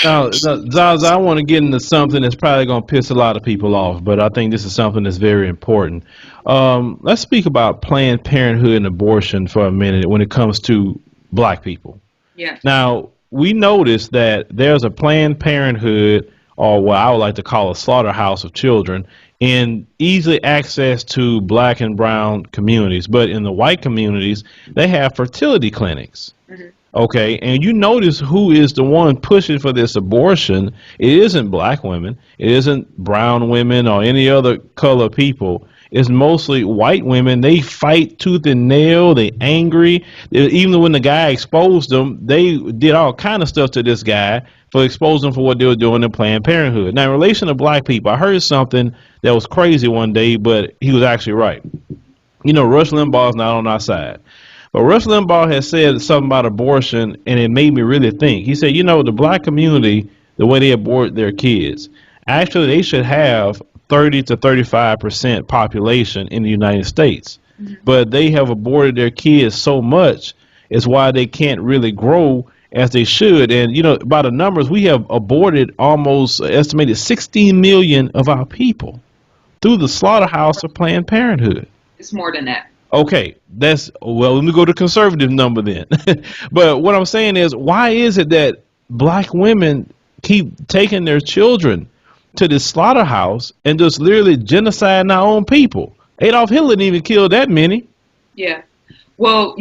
Now, Zaza, I want to get into something that's probably going to piss a lot of people off, but I think this is something that's very important. Let's speak about Planned Parenthood and abortion for a minute when it comes to black people. Yeah. Now, we notice that there's a Planned Parenthood, or what I would like to call a slaughterhouse of children, in easily access to black and brown communities. But in the white communities, they have fertility clinics. Hmm. Okay, and you notice who is the one pushing for this abortion. It isn't black women, it isn't brown women or any other color people. It's mostly white women. They fight tooth and nail. They angry. Even when the guy exposed them, they did all kind of stuff to this guy for exposing for what they were doing in Planned Parenthood. Now, in relation to black people, I heard something that was crazy one day, but he was actually right. You know, Rush Limbaugh is not on our side. But Rush Limbaugh has said something about abortion, and it made me really think. He said, you know, the black community, the way they abort their kids, actually they should have 30 to 35% population in the United States. But they have aborted their kids so much, is why they can't really grow as they should. And, you know, by the numbers, we have aborted almost estimated 16 million of our people through the slaughterhouse of Planned Parenthood. It's more than that. Okay, that's well. Let me go to conservative number then. But what I'm saying is, why is it that black women keep taking their children to this slaughterhouse and just literally genociding our own people? Adolf Hitler didn't even kill that many. Yeah. Well,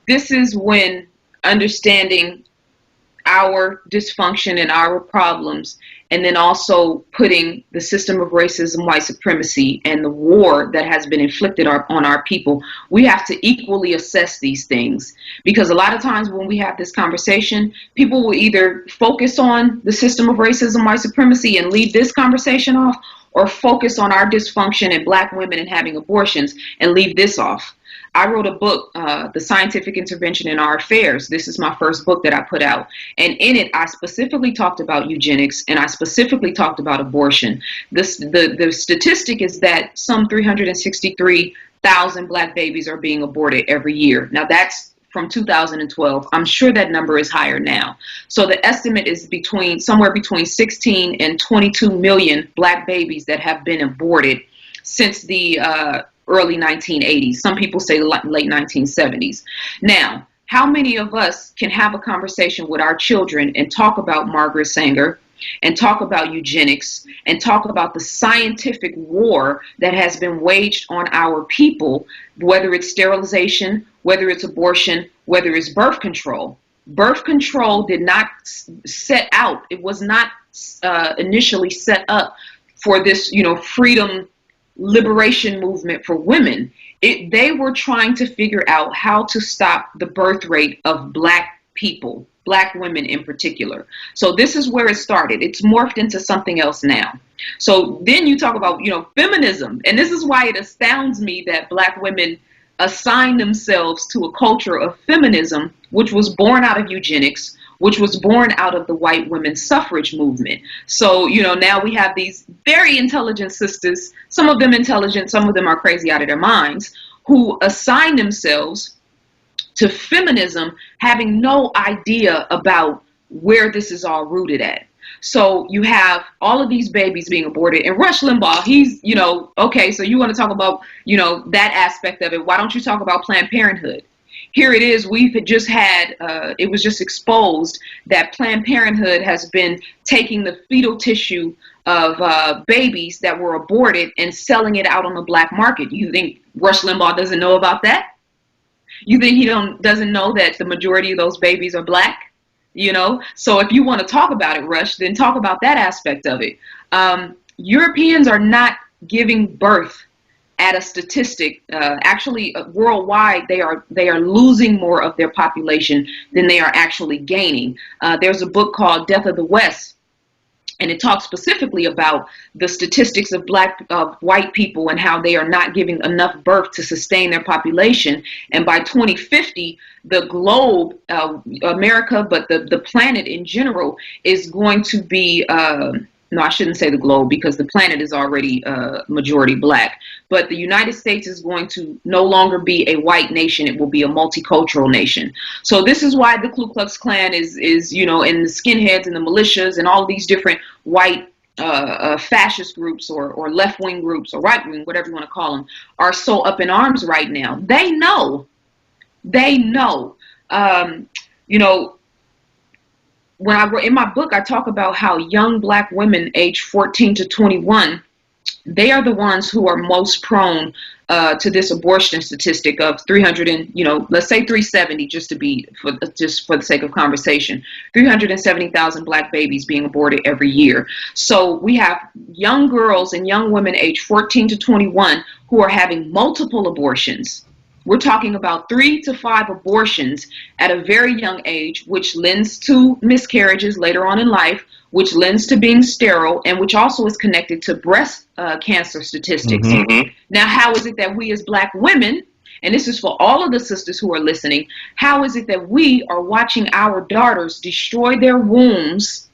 this is when understanding our dysfunction and our problems, and then also putting the system of racism, white supremacy, and the war that has been inflicted on our people, we have to equally assess these things. Because a lot of times when we have this conversation, people will either focus on the system of racism, white supremacy, and leave this conversation off, or focus on our dysfunction and black women and having abortions and leave this off. I wrote a book, The Scientific Intervention in Our Affairs. This is my first book that I put out. And in it, I specifically talked about eugenics, and I specifically talked about abortion. The statistic is that some 363,000 black babies are being aborted every year. Now, that's from 2012. I'm sure that number is higher now. So the estimate is somewhere between 16 and 22 million black babies that have been aborted since the early 1980s. Some people say late 1970s. Now, how many of us can have a conversation with our children and talk about Margaret Sanger and talk about eugenics and talk about the scientific war that has been waged on our people, whether it's sterilization, whether it's abortion, whether it's birth control? Birth control did not set out, it was not initially set up for this, freedom liberation movement for women. They were trying to figure out how to stop the birth rate of black people, black women in particular. So this is where it started. It's morphed into something else now. So then you talk about, feminism. And this is why it astounds me that black women assign themselves to a culture of feminism, which was born out of eugenics, which was born out of the white women's suffrage movement. So, now we have these very intelligent sisters, some of them intelligent, some of them are crazy out of their minds, who assign themselves to feminism, having no idea about where this is all rooted at. So you have all of these babies being aborted, and Rush Limbaugh, he's, okay, so you want to talk about, that aspect of it. Why don't you talk about Planned Parenthood? Here it is, we've just had, it was just exposed that Planned Parenthood has been taking the fetal tissue of babies that were aborted and selling it out on the black market. You think Rush Limbaugh doesn't know about that? You think he doesn't know that the majority of those babies are black? So if you want to talk about it, Rush, then talk about that aspect of it. Europeans are not giving birth at a statistic. Actually, worldwide, they are losing more of their population than they are actually gaining. There's a book called Death of the West, and it talks specifically about the statistics of white people and how they are not giving enough birth to sustain their population. And by 2050, the globe, America, but the planet in general, is going to be, no, I shouldn't say the globe, because the planet is already majority black. But the United States is going to no longer be a white nation. It will be a multicultural nation. So this is why the Ku Klux Klan is and the skinheads and the militias and all of these different white fascist groups or left-wing groups or right-wing, whatever you want to call them, are so up in arms right now. They know. When in my book, I talk about how young black women aged 14 to 21, they are the ones who are most prone to this abortion statistic of 300 and, let's say 370, just for the sake of conversation, 370,000 black babies being aborted every year. So we have young girls and young women aged 14 to 21 who are having multiple abortions. We're talking about 3 to 5 abortions at a very young age, which lends to miscarriages later on in life, which lends to being sterile, and which also is connected to breast cancer statistics. Mm-hmm. Now, how is it that we as black women, and this is for all of the sisters who are listening, how is it that we are watching our daughters destroy their wombs?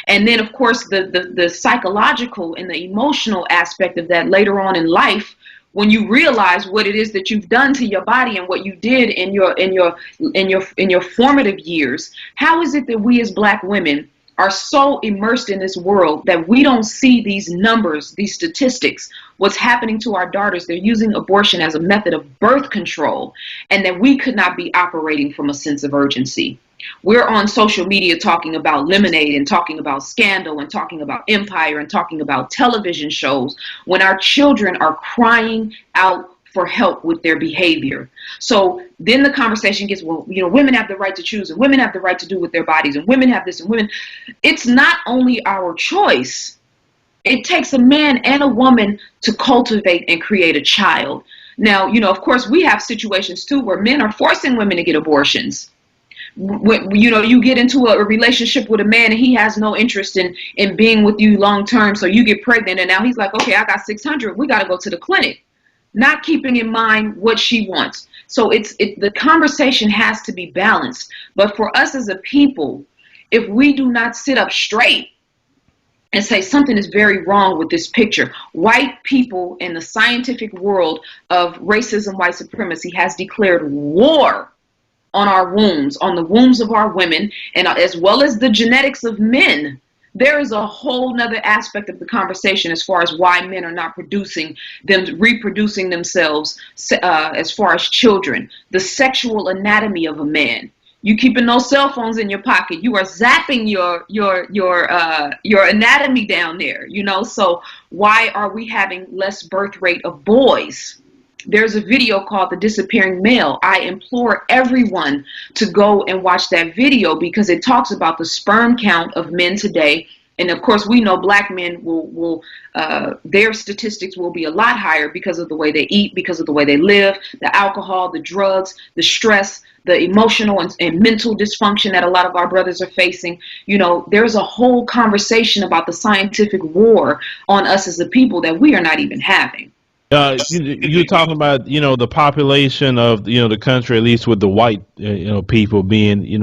And then, of course, the psychological and the emotional aspect of that later on in life, when you realize what it is that you've done to your body and what you did in your formative years, how is it that we as black women are so immersed in this world that we don't see these numbers, these statistics, what's happening to our daughters? They're using abortion as a method of birth control, and that we could not be operating from a sense of urgency. We're on social media talking about Lemonade and talking about Scandal and talking about Empire and talking about television shows when our children are crying out for help with their behavior. So then the conversation gets, well, women have the right to choose and women have the right to do with their bodies and women have this and women. It's not only our choice. It takes a man and a woman to cultivate and create a child. Now, of course, we have situations too where men are forcing women to get abortions. When you get into a relationship with a man and he has no interest in being with you long term, so you get pregnant and now he's like, okay, I got 600, we got to go to the clinic, not keeping in mind what she wants. So the conversation has to be balanced. But for us as a people, if we do not sit up straight and say something is very wrong with this picture, white people in the scientific world of racism, white supremacy has declared war on our wombs, on the wombs of our women, and as well as the genetics of men. There is a whole nother aspect of the conversation as far as why men are not reproducing themselves as far as children. The sexual anatomy of a man. You keeping those cell phones in your pocket, you are zapping your anatomy down there, So why are we having less birth rate of boys? There's a video called The Disappearing Male. I implore everyone to go and watch that video because it talks about the sperm count of men today. And of course, we know black men will their statistics will be a lot higher because of the way they eat, because of the way they live, the alcohol, the drugs, the stress, the emotional and mental dysfunction that a lot of our brothers are facing. There's a whole conversation about the scientific war on us as a people that we are not even having. You're talking about, the population of, the country, at least with the white, people being,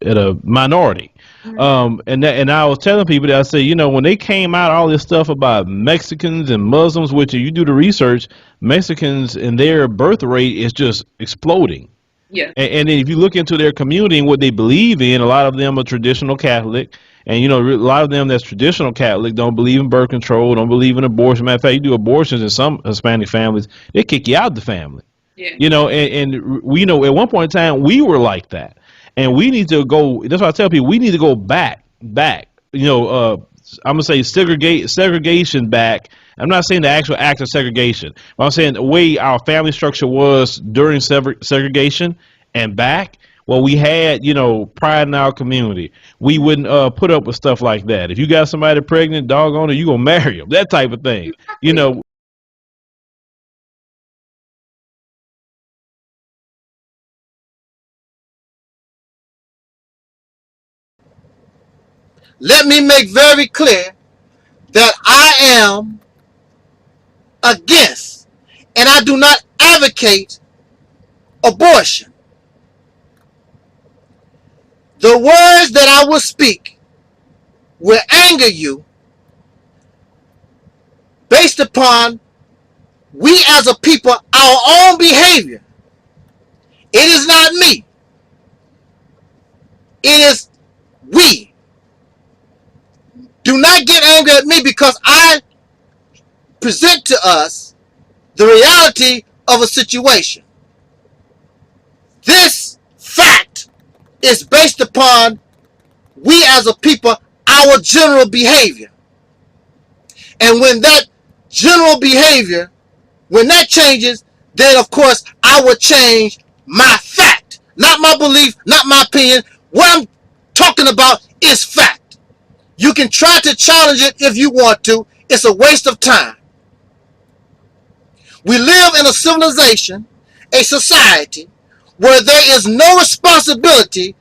at a minority. Mm-hmm. And I was telling people that I said, when they came out, all this stuff about Mexicans and Muslims, which if you do the research, Mexicans and their birth rate is just exploding. Yeah. And then if you look into their community and what they believe in, a lot of them are traditional Catholic. And, a lot of them that's traditional Catholic don't believe in birth control, don't believe in abortion. Matter of fact, you do abortions in some Hispanic families, they kick you out of the family. Yeah. And we know at one point in time, we were like that. And we need to go, that's why I tell people, we need to go back. I'm going to say segregation back. I'm not saying the actual act of segregation, but I'm saying the way our family structure was during segregation and back. Well, we had, pride in our community. We wouldn't put up with stuff like that. If you got somebody pregnant, doggone it, you gonna marry them. That type of thing. Let me make very clear that I am against and I do not advocate abortion. The words that I will speak will anger you based upon we as as a people, our own behavior. It is not me. It is we. Do not get angry at me because I present to us the reality of a situation. This fact is based upon we as a people, our general behavior. And when that general behavior, when that changes, then of course I will change my fact. Not my belief, not my opinion. What I'm talking about is fact. You can try to challenge it if you want to. It's a waste of time. We live in a civilization, a society, where there is no responsibility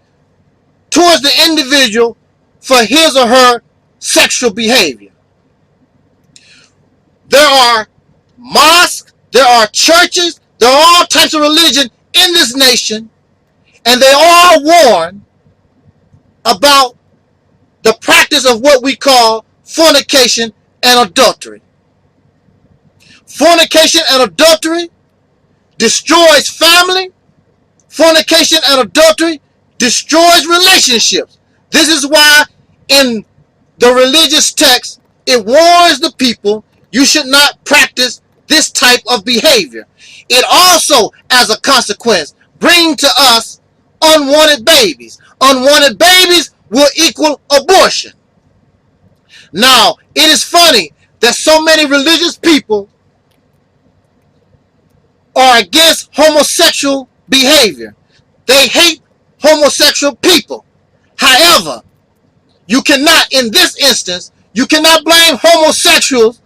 towards the individual for his or her sexual behavior. There are mosques, there are churches, there are all types of religion in this nation, and they all warn about the practice of what we call fornication and adultery. Fornication and adultery destroys family. Fornication and adultery destroys relationships. This is why in the religious text it warns the people you should not practice this type of behavior. It also, as a consequence, brings to us unwanted babies. Unwanted babies will equal abortion. Now, it is funny that so many religious people are against homosexual behavior. They hate homosexual people. However, you cannot, in this instance, you cannot blame homosexuals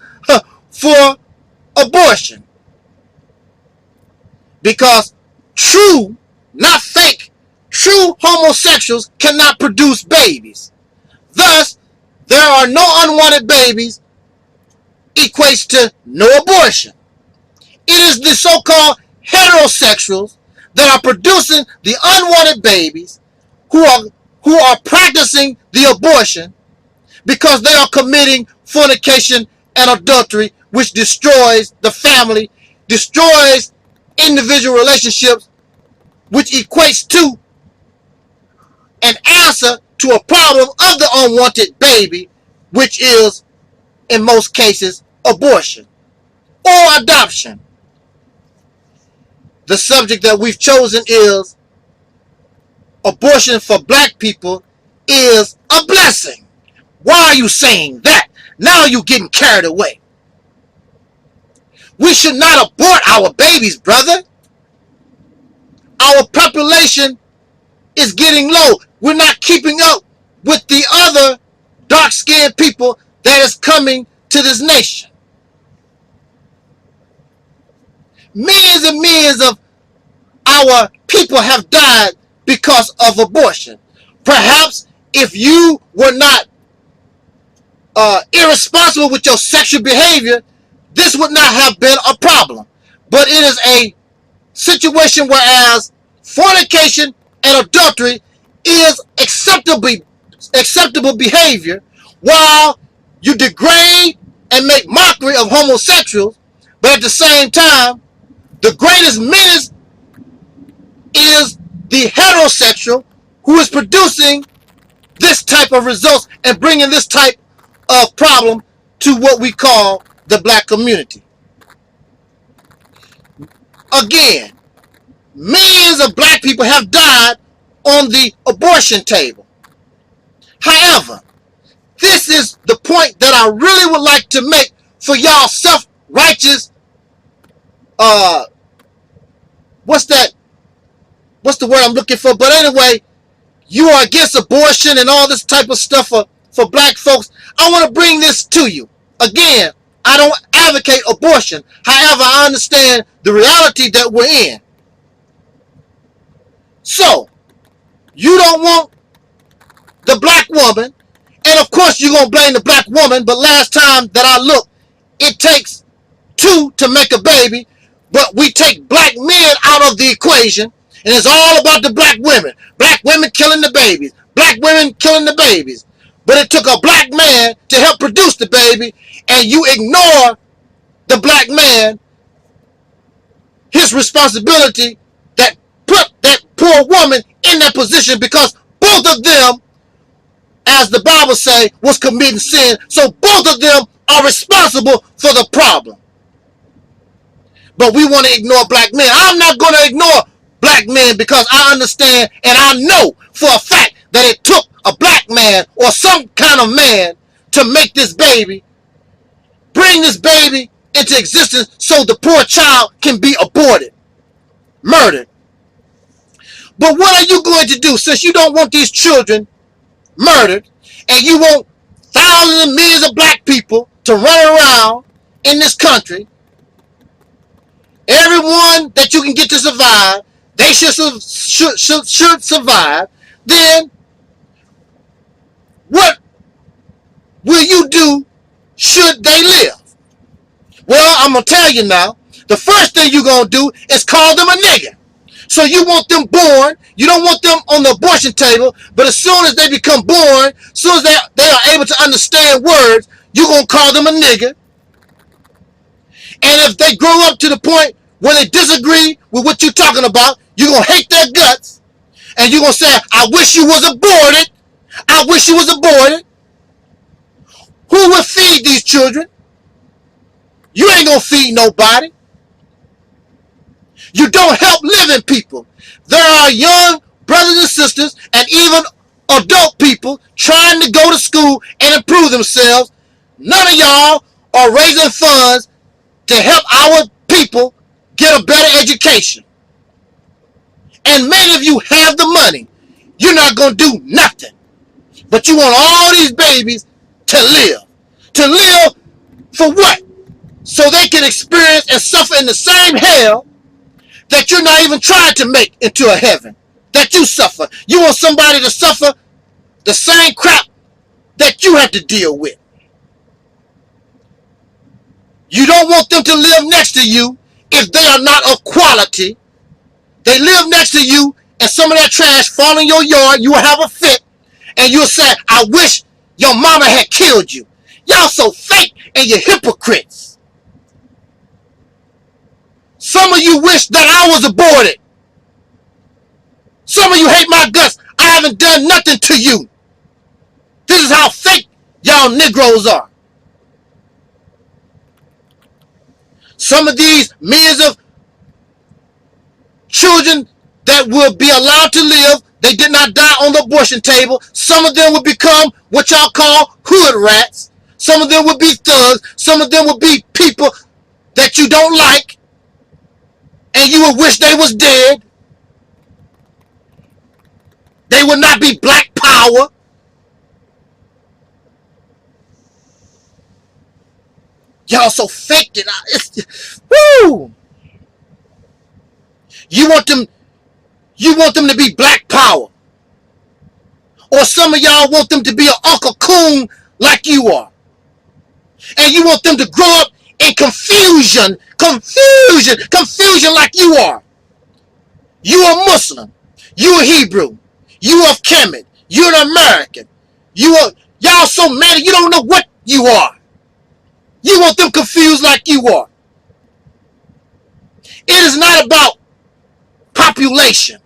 for abortion. Because true, not fake, true homosexuals cannot produce babies. Thus, there are no unwanted babies equates to no abortion. It is the so-called heterosexuals that are producing the unwanted babies who are practicing the abortion because they are committing fornication and adultery, which destroys the family, destroys individual relationships, which equates to an answer to a problem of the unwanted baby, which is, in most cases, abortion or adoption. The subject that we've chosen is abortion for black people is a blessing. Why are you saying that? Now you're getting carried away. We should not abort our babies, brother. Our population is getting low. We're not keeping up with the other dark-skinned people that is coming to this nation. Millions and millions of our people have died because of abortion. Perhaps if you were not irresponsible with your sexual behavior, this would not have been a problem. But it is a situation whereas fornication and adultery is acceptable behavior, while you degrade and make mockery of homosexuals, but at the same time, the greatest menace is the heterosexual who is producing this type of results and bringing this type of problem to what we call the black community. Again, millions of black people have died on the abortion table. However, this is the point that I really would like to make for y'all self-righteous, what's the word I'm looking for? But anyway, you are against abortion and all this type of stuff for black folks. I want to bring this to you. Again, I don't advocate abortion. However, I understand the reality that we're in. So, you don't want the black woman, and of course you're going to blame the black woman, but last time that I looked, it takes two to make a baby, but we take black men out of the equation, and it's all about the black women. Black women killing the babies. Black women killing the babies. But it took a black man to help produce the baby, and you ignore the black man this responsibility that put that poor woman in that position, because both of them, as the Bible say, was committing sin. So both of them are responsible for the problem. But we want to ignore black men. I'm not going to ignore black men, because I understand and I know for a fact that it took a black man or some kind of man to make this baby, bring this baby into existence so the poor child can be aborted, murdered. But what are you going to do, since you don't want these children murdered, and you want thousands and millions of black people to run around in this country? Everyone that you can get to survive, they should survive. Then what will you do should they live? Well, I'm going to tell you now. The first thing you're going to do is call them a nigger. So you want them born. You don't want them on the abortion table. But as soon as they become born, as soon as they are able to understand words, you're going to call them a nigger. And if they grow up to the point where they disagree with what you're talking about, you're going to hate their guts. And you're going to say, I wish you was aborted. I wish you was aborted. Who will feed these children? You ain't going to feed nobody. You don't help living people. There are young brothers and sisters and even adult people trying to go to school and improve themselves. None of y'all are raising funds to help our people get a better education. And many of you have the money. You're not going to do nothing. But you want all these babies to live. To live for what? So they can experience and suffer in the same hell that you're not even trying to make into a heaven. That you suffer. You want somebody to suffer the same crap that you have to deal with. You don't want them to live next to you if they are not of quality. They live next to you and some of that trash fall in your yard, you will have a fit and you'll say, I wish your mama had killed you. Y'all so fake and you're hypocrites. Some of you wish that I was aborted. Some of you hate my guts. I haven't done nothing to you. This is how fake y'all Negroes are. Some of these millions of children that will be allowed to live, they did not die on the abortion table. Some of them will become what y'all call hood rats. Some of them will be thugs. Some of them will be people that you don't like. And you would wish they was dead. They would not be black power. Y'all so fake it. Woo! You want them to be black power. Or some of y'all want them to be an Uncle Coon like you are. And you want them to grow up in confusion like you are. You are Muslim. You are Hebrew. You are Kemet. You're an American. Y'all so mad you don't know what you are. You want them confused like you are. It is not about population.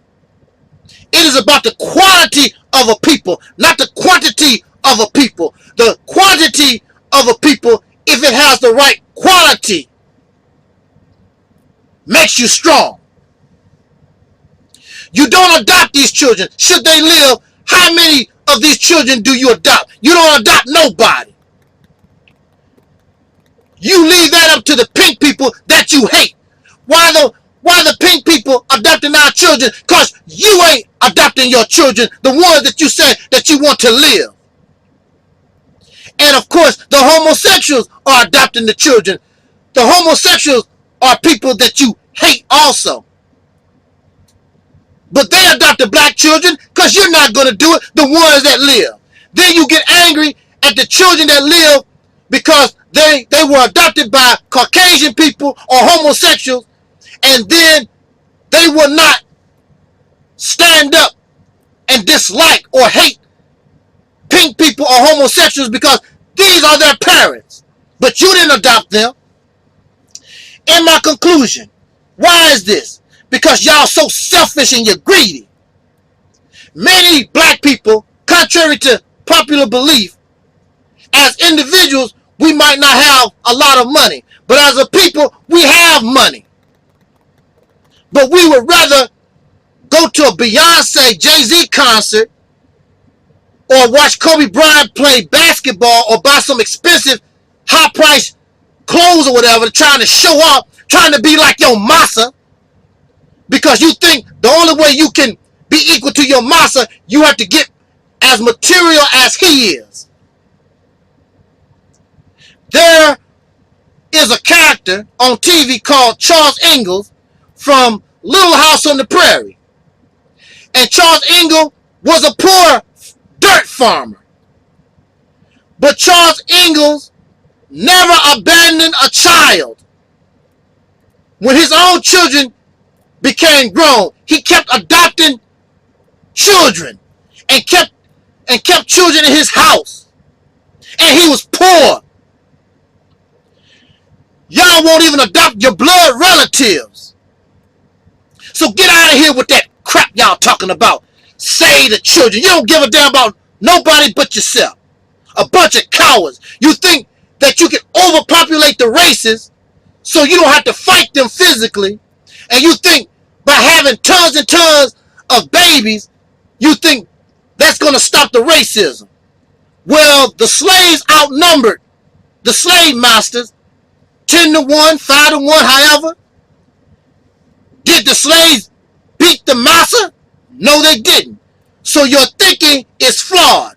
It is about the quality of a people, not the quantity of a people. The quantity of a people, if it has the right quality, makes you strong. You don't adopt these children. Should they live, how many of these children do you adopt? You don't adopt nobody. You leave that up to the pink people that you hate. Why the pink people adopting our children? Because you ain't adopting your children, the ones that you said that you want to live. And of course, the homosexuals are adopting the children. The homosexuals are people that you hate also. But they adopt the black children because you're not going to do it, the ones that live. Then you get angry at the children that live because they were adopted by Caucasian people or homosexuals, and then they will not stand up and dislike or hate pink people or homosexuals because these are their parents. But you didn't adopt them. In my conclusion, Why is this? Because y'all so selfish and you're greedy. Many black people, contrary to popular belief, as individuals, we might not have a lot of money. But as a people, we have money. But we would rather go to a Beyonce, Jay-Z concert or watch Kobe Bryant play basketball or buy some expensive, high-priced clothes or whatever, trying to show off, trying to be like your massa, because you think the only way you can be equal to your massa, you have to get as material as he is. There is a character on TV called Charles Ingalls from Little House on the Prairie. And Charles Ingalls was a poor dirt farmer. But Charles Ingalls never abandoned a child. When his own children became grown, he kept adopting children and kept children in his house. And he was poor. Y'all won't even adopt your blood relatives. So get out of here with that crap y'all talking about. Say the children. You don't give a damn about nobody but yourself. A bunch of cowards. You think that you can overpopulate the races so you don't have to fight them physically. And you think by having tons and tons of babies, you think that's going to stop the racism. Well, the slaves outnumbered the slave masters 10 to 1, 5 to 1, however. Did the slaves beat the massa? No, they didn't. So your thinking is flawed.